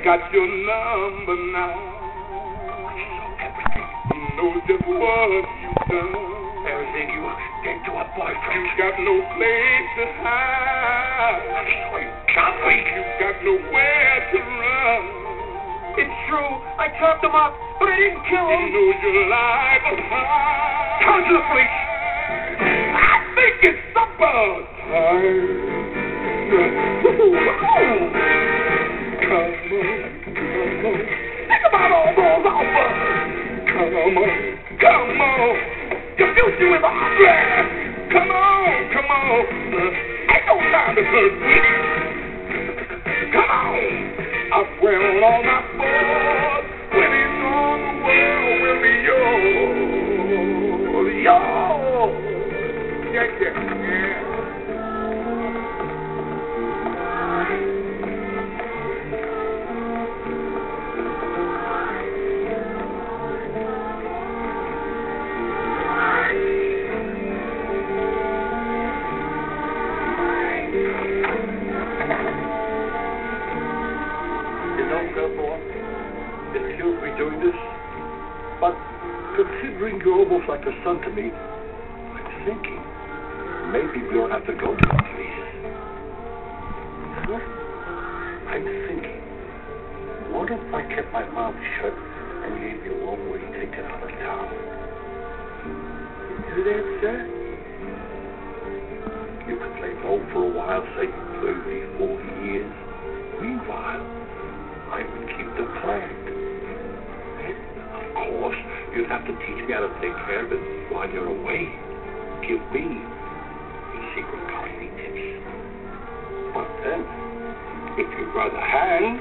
got your number now. I saw everything. Know just what you've done. Everything you did to a boyfriend. You got no place to hide. I saw you jumping. You got nowhere to run. It's true. I chopped him up, but I didn't kill him. You know your life is hard. Come to the police. I think it's supper time. Come on. Think about all those offers. Come on. Your future is all grass. Come on. Ain't no time to hurt me. Come on. I swear on all my fours, when it's on, the world will be yours. Yeah. It kills me doing this, but considering you're almost like a son to me, I'm thinking maybe we don't have to go to the police. Huh? I'm thinking, what if I kept my mouth shut and gave you one way ticket out of town? You there, sir? You could play home for a while, say 30, 40 years. Meanwhile, I would keep the plant. Of course, you'd have to teach me how to take care of it while you're away. Give me your secret gardening tips. But then, if you'd rather hang,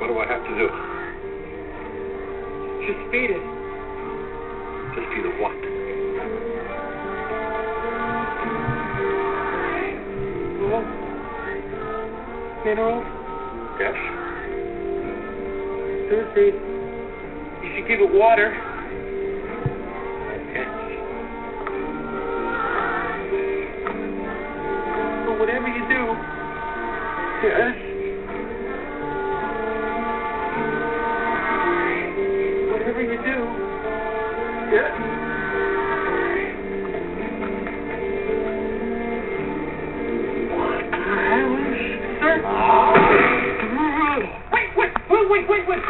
what do I have to do? Just feed it. Just feed it what? Minerals? Yes. Thursday, you should give it water. Yes. But whatever you do, yes. Whatever you do, yes. Sir? Wait.